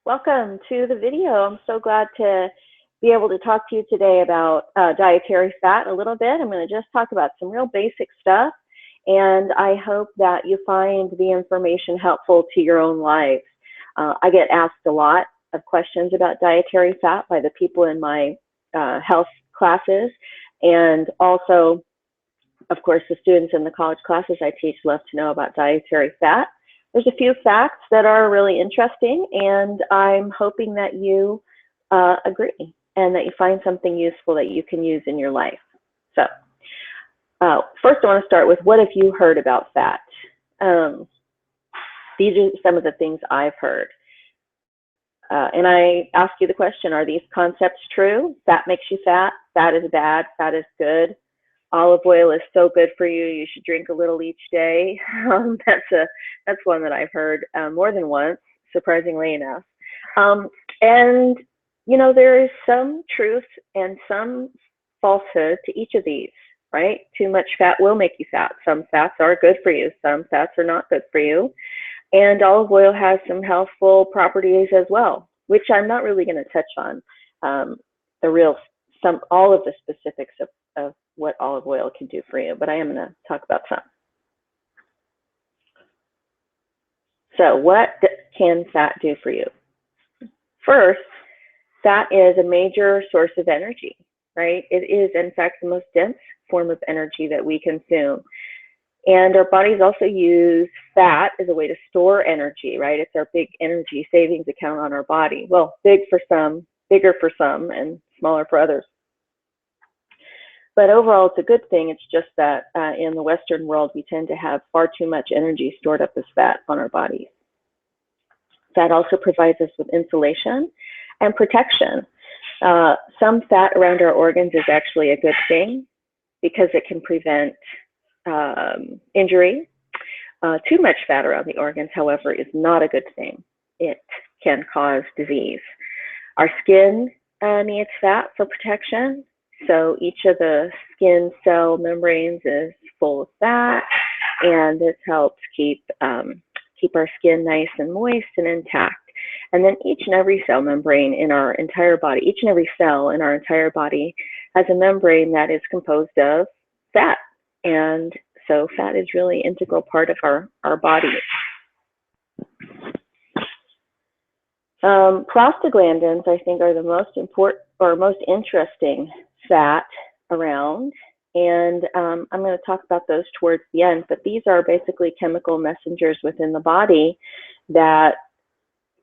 Welcome to the video. I'm so glad to be able to talk to you today about dietary fat a little bit. I'm going to just talk about some real basic stuff, and I hope that you find the information helpful to your own lives. I get asked a lot of questions about dietary fat by the people in my health classes, and also, of course, the students in the college classes I teach love to know about dietary fat. There's a few facts that are really interesting, and I'm hoping that you agree and that you find something useful that you can use in your life. So first I want to start with, what have you heard about fat? These are some of the things I've heard. And I ask you the question, are these concepts true? Fat makes you fat, fat is bad, fat is good. Olive oil is so good for you, you should drink a little each day. That's one that I've heard more than once, surprisingly enough. And, you know, there is some truth and some falsehood to each of these, right? Too much fat will make you fat. Some fats are good for you. Some fats are not good for you. And olive oil has some healthful properties as well, which I'm not really going to touch on all of the specifics of what olive oil can do for you, but I am going to talk about some. So what can fat do for you? First, fat is a major source of energy, right? It is, in fact, the most dense form of energy that we consume. And our bodies also use fat as a way to store energy, right? It's our big energy savings account on our body. Well, bigger for some, and smaller for others. But overall, it's a good thing. It's just that in the Western world, we tend to have far too much energy stored up as fat on our bodies. Fat also provides us with insulation and protection. Some fat around our organs is actually a good thing because it can prevent injury. Too much fat around the organs, however, is not a good thing. It can cause disease. Our skin needs fat for protection. So each of the skin cell membranes is full of fat, and this helps keep our skin nice and moist and intact. And then each and every cell membrane in our entire body, each and every cell in our entire body has a membrane that is composed of fat. And so fat is really an integral part of our body. Prostaglandins, I think, are the most important or most interesting fat around, and I'm going to talk about those towards the end, but these are basically chemical messengers within the body that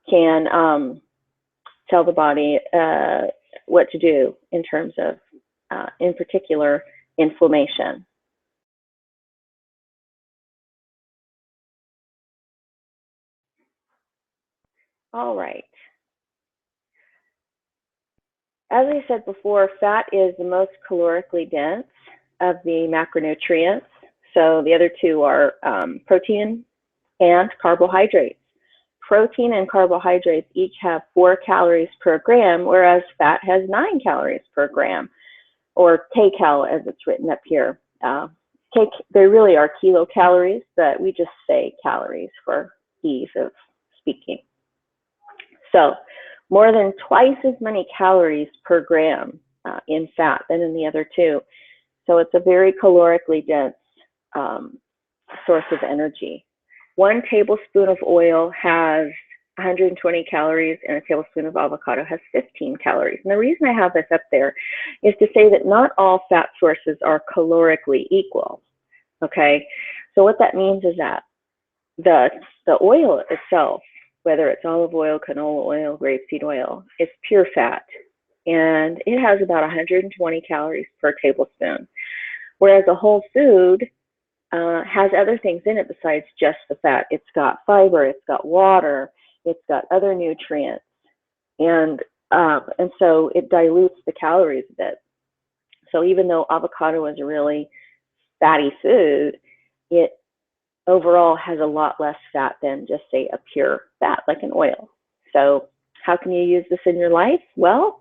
can tell the body what to do in terms of, in particular, inflammation. All right. As I said before, fat is the most calorically dense of the macronutrients. So the other two are protein and carbohydrates. Protein and carbohydrates each have 4 calories per gram, whereas fat has 9 calories per gram, or kcal as it's written up here. They really are kilocalories, but we just say calories for ease of speaking. So more than twice as many calories per gram in fat than in the other two. So it's a very calorically dense source of energy. 1 tablespoon of oil has 120 calories, and a tablespoon of avocado has 15 calories. And the reason I have this up there is to say that not all fat sources are calorically equal, okay? So what that means is that the oil itself, whether it's olive oil, canola oil, grapeseed oil, it's pure fat. And it has about 120 calories per tablespoon. Whereas a whole food has other things in it besides just the fat. It's got fiber, it's got water, it's got other nutrients. And so it dilutes the calories a bit. So even though avocado is a really fatty food, it overall has a lot less fat than just, say, a pure fat like an oil. So how can you use this in your life? Well,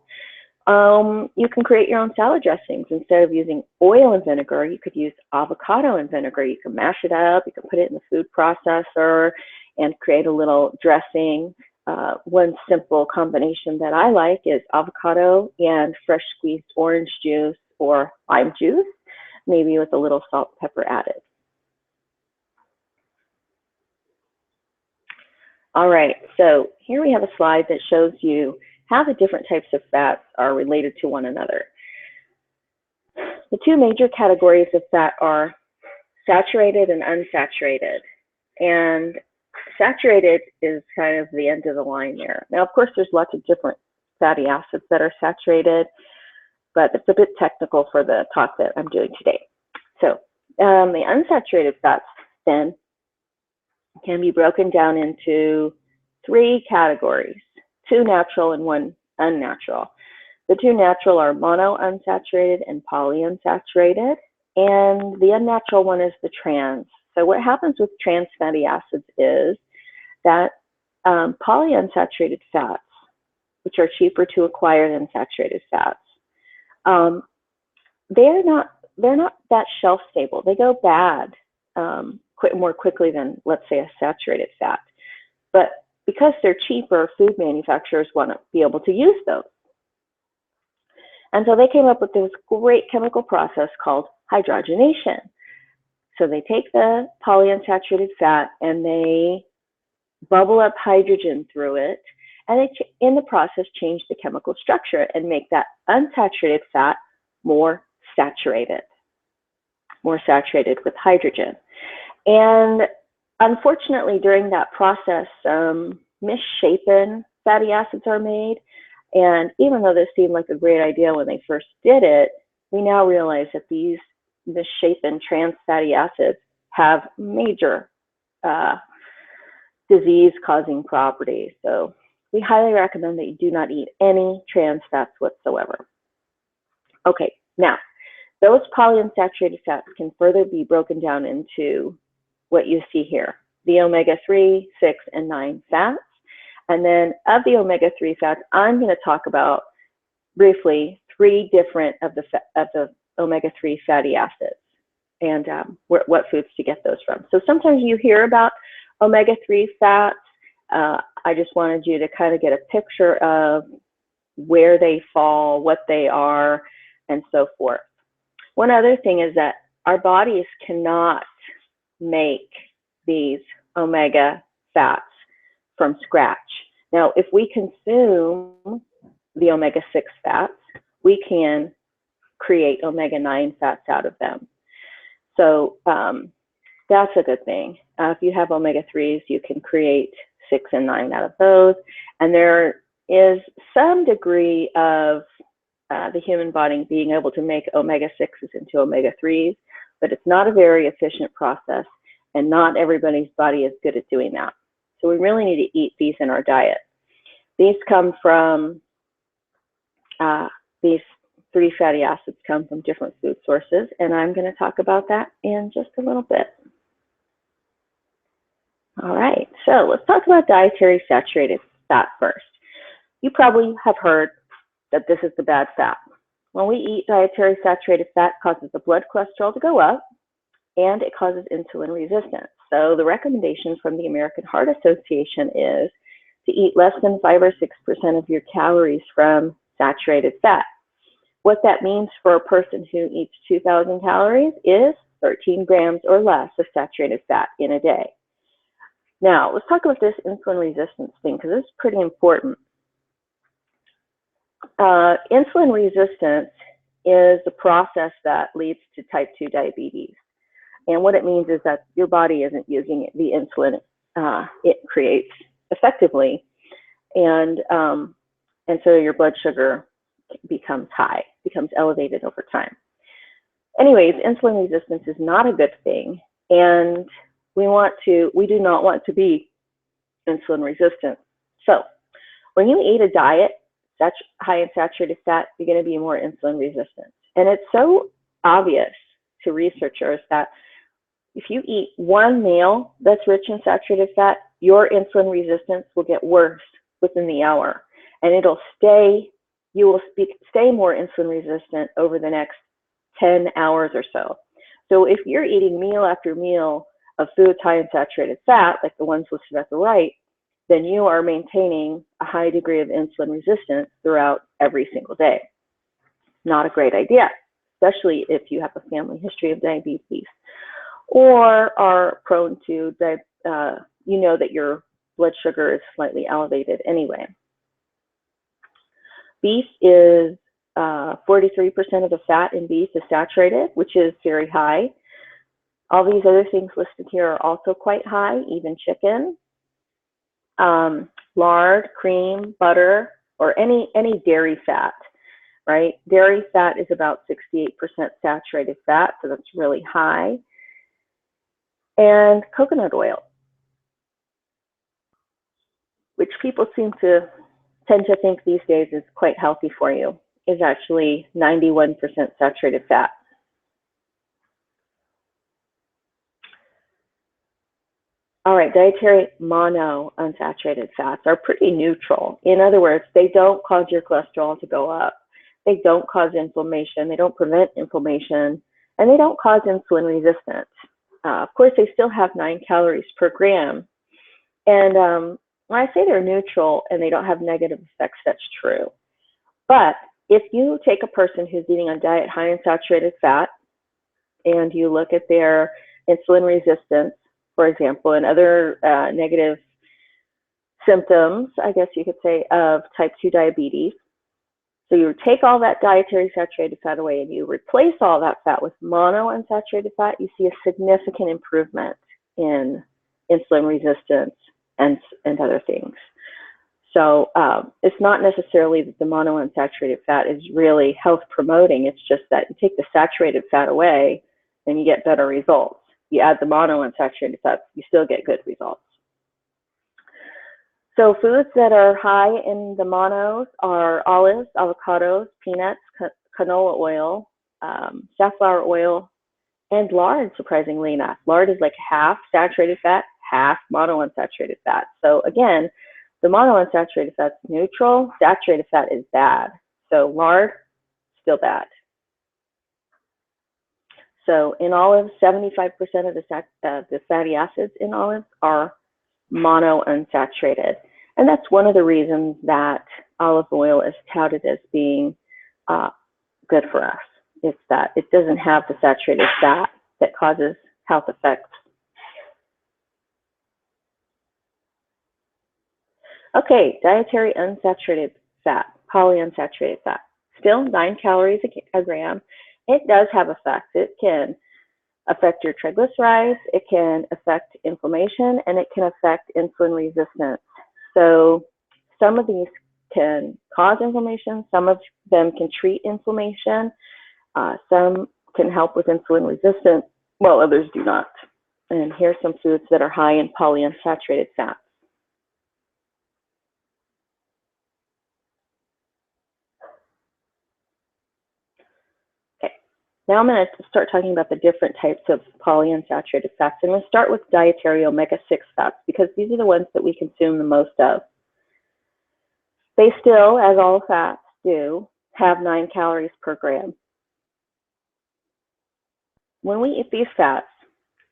you can create your own salad dressings. Instead of using oil and vinegar, you could use avocado and vinegar. You can mash it up, you can put it in the food processor and create a little dressing. one simple combination that I like is avocado and fresh squeezed orange juice or lime juice, maybe with a little salt and pepper added. All right, so here we have a slide that shows you how the different types of fats are related to one another. The two major categories of fat are saturated and unsaturated. And saturated is kind of the end of the line there. Now, of course, there's lots of different fatty acids that are saturated, but it's a bit technical for the talk that I'm doing today. So the unsaturated fats then can be broken down into three categories, two natural and one unnatural. The two natural are monounsaturated and polyunsaturated, and the unnatural one is the trans. So what happens with trans fatty acids is that polyunsaturated fats, which are cheaper to acquire than saturated fats, they're not that shelf stable. They go bad more quickly than, let's say, a saturated fat. But because they're cheaper, food manufacturers want to be able to use those. And so they came up with this great chemical process called hydrogenation. So they take the polyunsaturated fat and they bubble up hydrogen through it, and they, in the process, change the chemical structure and make that unsaturated fat more saturated with hydrogen. And unfortunately, during that process, misshapen fatty acids are made. And even though this seemed like a great idea when they first did it, we now realize that these misshapen trans fatty acids have major disease-causing properties. So we highly recommend that you do not eat any trans fats whatsoever. Okay, now, those polyunsaturated fats can further be broken down into what you see here, the omega-3, 6, and 9 fats. And then of the omega-3 fats, I'm going to talk about briefly three different of the omega-3 fatty acids and what foods to get those from. So sometimes you hear about omega-3 fats. I just wanted you to kind of get a picture of where they fall, what they are, and so forth. One other thing is that our bodies cannot make these omega fats from scratch. Now, if we consume the omega-6 fats, we can create omega-9 fats out of them. So that's a good thing. If you have omega-3s, you can create 6 and 9 out of those. And there is some degree of the human body being able to make omega-6s into omega-3s, but it's not a very efficient process, and not everybody's body is good at doing that. So we really need to eat these in our diet. These come from, these three fatty acids come from different food sources, and I'm going to talk about that in just a little bit. All right, so let's talk about dietary saturated fat first. You probably have heard that this is the bad fat. When we eat dietary saturated fat, it causes the blood cholesterol to go up, and it causes insulin resistance. So the recommendation from the American Heart Association is to eat less than 5 or 6% of your calories from saturated fat. What that means for a person who eats 2,000 calories is 13 grams or less of saturated fat in a day. Now, let's talk about this insulin resistance thing, because this is pretty important. Insulin resistance is the process that leads to type 2 diabetes. And what it means is that your body isn't using the insulin it creates effectively. And so your blood sugar becomes high, becomes elevated over time. Anyways, insulin resistance is not a good thing. And we do not want to be insulin resistant. So when you eat a diet that's high in saturated fat, you're going to be more insulin resistant. And it's so obvious to researchers that if you eat one meal that's rich in saturated fat, your insulin resistance will get worse within the hour. And you will stay more insulin resistant over the next 10 hours or so. So if you're eating meal after meal of foods high in saturated fat, like the ones listed at the right, then you are maintaining a high degree of insulin resistance throughout every single day. Not a great idea, especially if you have a family history of diabetes or are prone to, you know that your blood sugar is slightly elevated anyway. Beef is 43% of the fat in beef is saturated, which is very high. All these other things listed here are also quite high, even chicken. Lard, cream, butter, or any dairy fat, right? Dairy fat is about 68% saturated fat, so that's really high. And coconut oil, which people tend to think these days is quite healthy for you, is actually 91% saturated fat. All right, dietary monounsaturated fats are pretty neutral. In other words, they don't cause your cholesterol to go up. They don't cause inflammation. They don't prevent inflammation. And they don't cause insulin resistance. Of course, they still have 9 calories per gram. And when I say they're neutral and they don't have negative effects, that's true. But if you take a person who's eating a diet high in saturated fat and you look at their insulin resistance, for example, and other negative symptoms, I guess you could say, of type 2 diabetes. So you take all that dietary saturated fat away and you replace all that fat with monounsaturated fat, you see a significant improvement in insulin resistance and other things. So it's not necessarily that the monounsaturated fat is really health promoting. It's just that you take the saturated fat away and you get better results. You add the monounsaturated fats, you still get good results. So foods that are high in the monos are olives, avocados, peanuts, canola oil, safflower oil, and lard, surprisingly enough. Lard is like half saturated fat, half monounsaturated fat. So again, the monounsaturated fat is neutral, saturated fat is bad. So lard, still bad. So in olives, 75% of the fatty acids in olives are monounsaturated. And that's one of the reasons that olive oil is touted as being good for us. It's that it doesn't have the saturated fat that causes health effects. Okay, dietary unsaturated fat, polyunsaturated fat. Still 9 calories a gram. It does have effects. It can affect your triglycerides, it can affect inflammation, and it can affect insulin resistance. So some of these can cause inflammation, some of them can treat inflammation, some can help with insulin resistance, while others do not. And here's some foods that are high in polyunsaturated fats. Now I'm going to start talking about the different types of polyunsaturated fats. And we'll start with dietary omega-6 fats because these are the ones that we consume the most of. They still, as all fats do, have 9 calories per gram. When we eat these fats,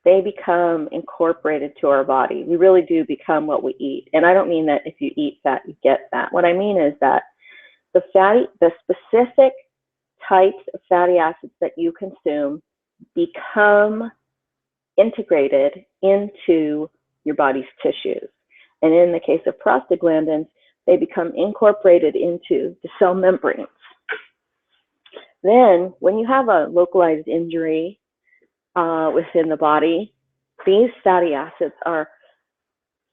they become incorporated to our body. We really do become what we eat. And I don't mean that if you eat fat, you get fat. What I mean is that the specific types of fatty acids that you consume become integrated into your body's tissues. And in the case of prostaglandins, they become incorporated into the cell membranes. Then, when you have a localized injury within the body, these fatty acids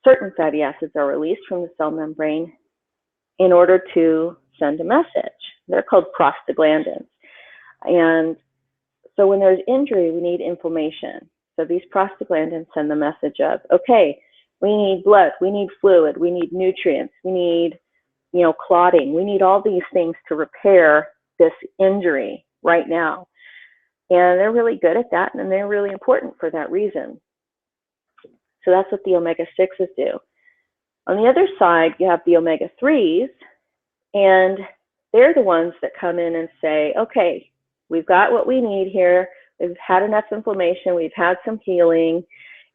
certain fatty acids are released from the cell membrane in order to send a message. They're called prostaglandins. And so when there's injury, we need inflammation. So these prostaglandins send the message of, okay, we need blood, we need fluid, we need nutrients, we need, clotting. We need all these things to repair this injury right now. And they're really good at that, and they're really important for that reason. So that's what the omega-6s do. On the other side, you have the omega-3s, and they're the ones that come in and say, okay, we've got what we need here. We've had enough inflammation. We've had some healing.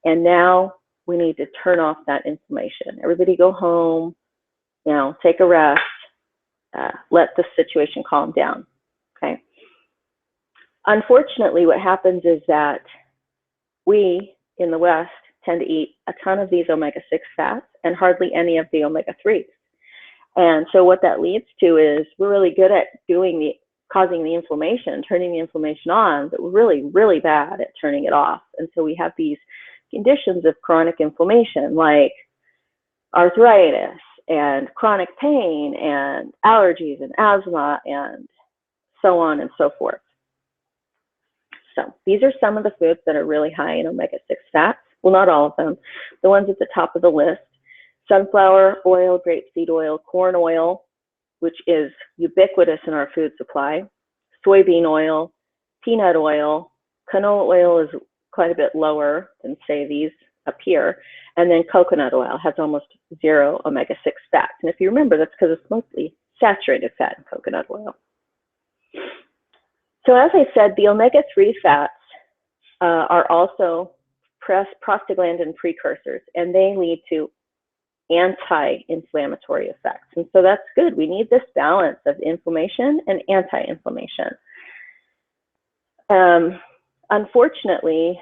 And now we need to turn off that inflammation. Everybody go home, take a rest, let the situation calm down, okay? Unfortunately, what happens is that we in the West tend to eat a ton of these omega-6 fats and hardly any of the omega-3s. And so what that leads to is we're really good at causing the inflammation, turning the inflammation on, but we're really, really bad at turning it off. And so we have these conditions of chronic inflammation like arthritis and chronic pain and allergies and asthma and so on and so forth. So these are some of the foods that are really high in omega-6 fats. Well, not all of them. The ones at the top of the list: sunflower oil, grapeseed oil, corn oil, which is ubiquitous in our food supply, soybean oil, peanut oil, canola oil is quite a bit lower than, say, these up here, and then coconut oil has almost zero omega-6 fats. And if you remember, that's because it's mostly saturated fat in coconut oil. So as I said, the omega-3 fats are also prostaglandin precursors, and they lead to anti-inflammatory effects. And so that's good. We need this balance of inflammation and anti-inflammation. Unfortunately,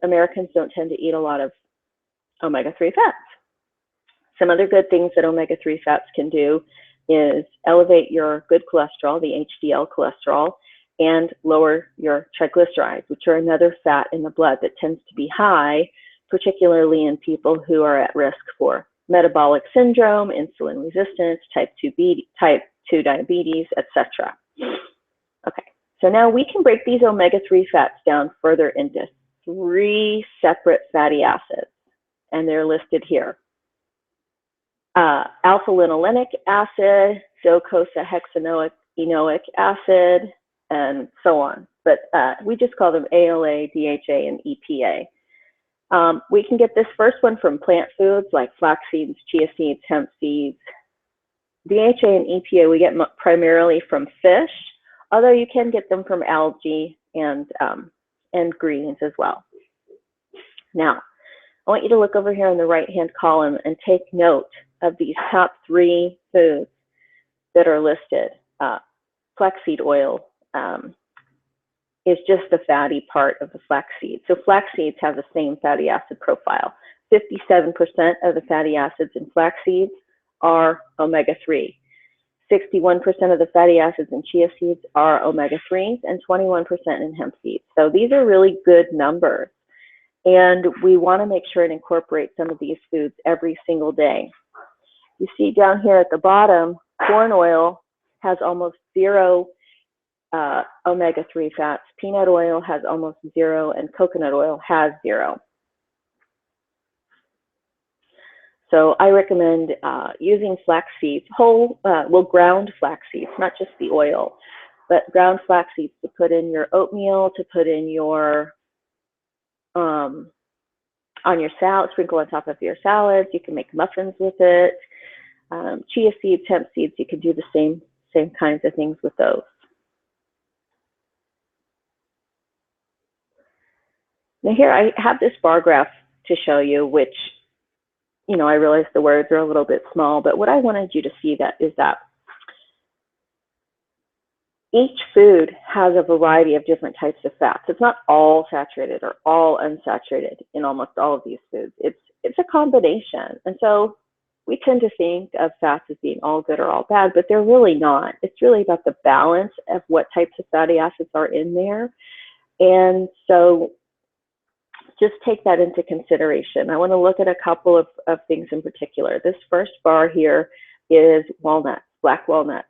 Americans don't tend to eat a lot of omega-3 fats. Some other good things that omega-3 fats can do is elevate your good cholesterol, the HDL cholesterol, and lower your triglycerides, which are another fat in the blood that tends to be high, particularly in people who are at risk for metabolic syndrome, insulin resistance, type 2 diabetes, etc. Okay, so now we can break these omega-3 fats down further into 3 separate fatty acids, and they're listed here. Alpha-linolenic acid, docosahexaenoic acid, and so on. But we just call them ALA, DHA, and EPA. We can get this first one from plant foods like flax seeds, chia seeds, hemp seeds. DHA and EPA we get primarily from fish, although you can get them from algae and greens as well. Now, I want you to look over here in the right-hand column and take note of these top 3 foods that are listed. Flaxseed oil is just the fatty part of the flax seed. So flax seeds have the same fatty acid profile. 57% of the fatty acids in flax seeds are omega-3. 61% of the fatty acids in chia seeds are omega-3s and 21% in hemp seeds. So these are really good numbers. And we want to make sure and incorporate some of these foods every single day. You see down here at the bottom, corn oil has almost zero omega-3 fats. Peanut oil has almost zero, and coconut oil has zero. So I recommend using flax seeds, ground flax seeds, not just the oil, but ground flax seeds to put in your oatmeal, to put in your on your salad, sprinkle on top of your salads. You can make muffins with it. Chia seeds, hemp seeds, you can do the same kinds of things with those. Now here I have this bar graph to show you, which, I realize the words are a little bit small, but what I wanted you to see is that each food has a variety of different types of fats. It's not all saturated or all unsaturated in almost all of these foods. It's a combination. And so we tend to think of fats as being all good or all bad, but they're really not. It's really about the balance of what types of fatty acids are in there. And so just take that into consideration. I want to look at a couple of things in particular. This first bar here is walnuts, black walnuts,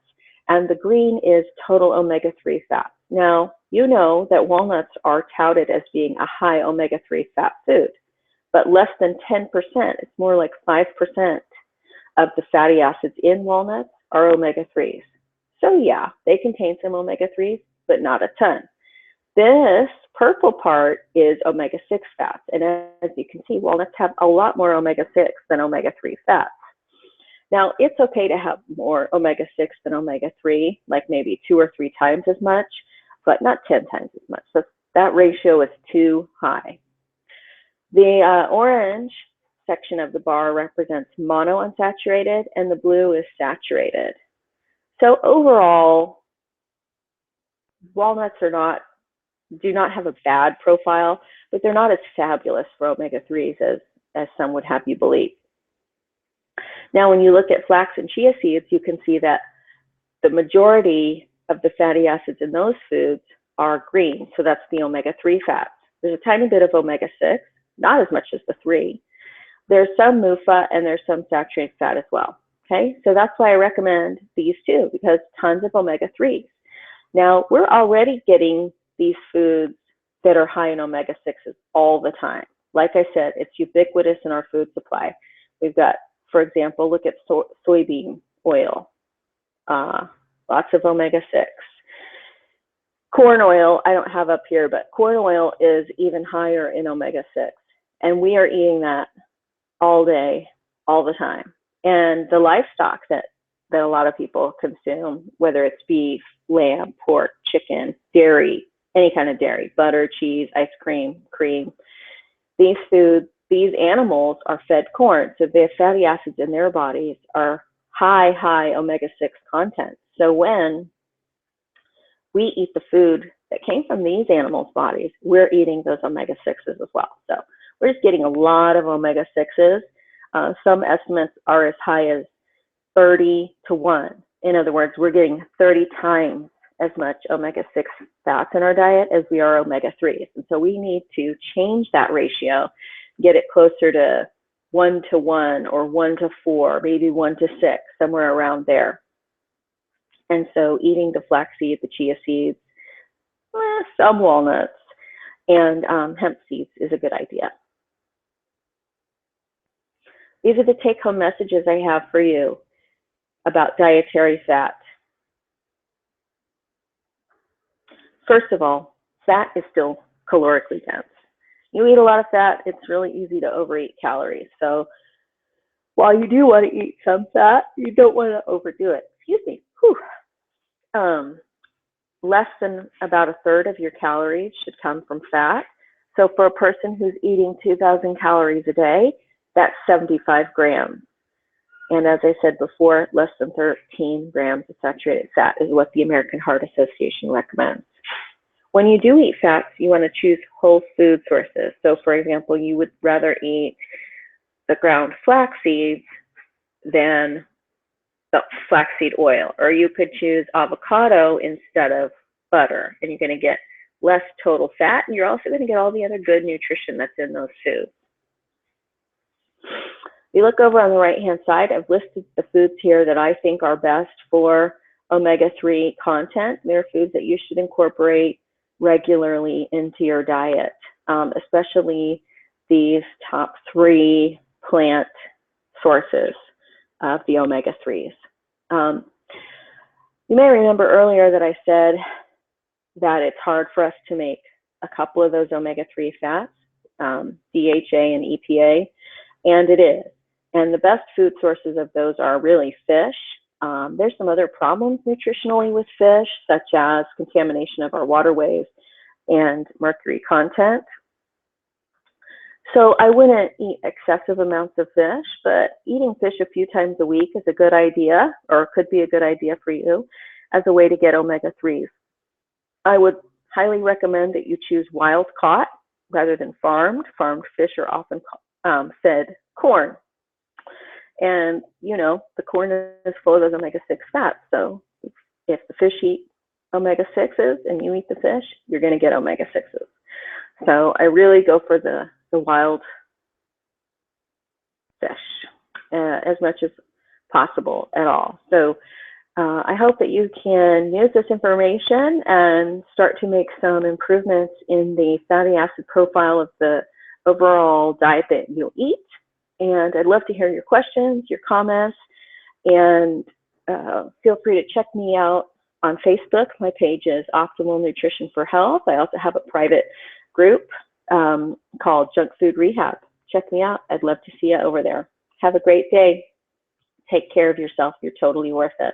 and the green is total omega-3 fat. Now, you know that walnuts are touted as being a high omega-3 fat food, but less than 10%, it's more like 5% of the fatty acids in walnuts are omega-3s. So yeah, they contain some omega-3s, but not a ton. This purple part is omega-6 fats, and as you can see, walnuts have a lot more omega-6 than omega-3 fats. Now, it's okay to have more omega-6 than omega-3, like maybe 2 or 3 times as much, but not 10 times as much. So that ratio is too high. The orange section of the bar represents monounsaturated, and the blue is saturated. So overall, walnuts do not have a bad profile, but they're not as fabulous for omega-3s as some would have you believe. Now, when you look at flax and chia seeds, you can see that the majority of the fatty acids in those foods are green. So that's the omega-3 fats. There's a tiny bit of omega-6, not as much as the 3. There's some MUFA and there's some saturated fat as well. Okay, so that's why I recommend these two, because tons of omega-3s. Now, we're already getting these foods that are high in omega-6s all the time. Like I said, it's ubiquitous in our food supply. We've got, for example, look at soybean oil, lots of omega-6. Corn oil, I don't have up here, but corn oil is even higher in omega-6. And we are eating that all day, all the time. And the livestock that a lot of people consume, whether it's beef, lamb, pork, chicken, dairy, any kind of dairy, butter, cheese, ice cream, cream, these animals are fed corn. So the fatty acids in their bodies are high omega-6 content. So when we eat the food that came from these animals' bodies, we're eating those omega-6s as well. So we're just getting a lot of omega-6s. Some estimates are as high as 30 to 1. In other words, we're getting 30 times as much omega-6 fats in our diet as we are omega-3s. And so we need to change that ratio, get it closer to 1 to 1 or 1 to 4, maybe 1 to 6, somewhere around there. And so eating the flaxseed, the chia seeds, some walnuts, and hemp seeds is a good idea. These are the take-home messages I have for you about dietary fat. First of all, fat is still calorically dense. You eat a lot of fat, it's really easy to overeat calories. So while you do want to eat some fat, you don't want to overdo it. Excuse me. Less than about 1/3 of your calories should come from fat. So for a person who's eating 2,000 calories a day, that's 75 grams. And as I said before, less than 13 grams of saturated fat is what the American Heart Association recommends. When you do eat fats, you want to choose whole food sources. So for example, you would rather eat the ground flax seeds than the flaxseed oil, or you could choose avocado instead of butter, and you're going to get less total fat, and you're also going to get all the other good nutrition that's in those foods. If you look over on the right-hand side, I've listed the foods here that I think are best for omega-3 content. They're foods that you should incorporate regularly into your diet, especially these top 3 plant sources of the omega-3s. You may remember earlier that I said that it's hard for us to make a couple of those omega-3 fats, DHA and EPA, and it is. And the best food sources of those are really fish. There's some other problems nutritionally with fish, such as contamination of our waterways and mercury content. So I wouldn't eat excessive amounts of fish, but eating fish a few times a week is a good idea, or could be a good idea for you as a way to get omega-3s. I would highly recommend that you choose wild caught rather than farmed. Farmed fish are often fed corn. And, you know, the corn is full of those omega-6 fats. So if the fish eat omega-6s and you eat the fish, you're going to get omega-6s. So I really go for the wild fish as much as possible at all. So I hope that you can use this information and start to make some improvements in the fatty acid profile of the overall diet that you'll eat. And I'd love to hear your questions, your comments, and feel free to check me out on Facebook. My page is Optimal Nutrition for Health. I also have a private group called Junk Food Rehab. Check me out. I'd love to see you over there. Have a great day. Take care of yourself. You're totally worth it.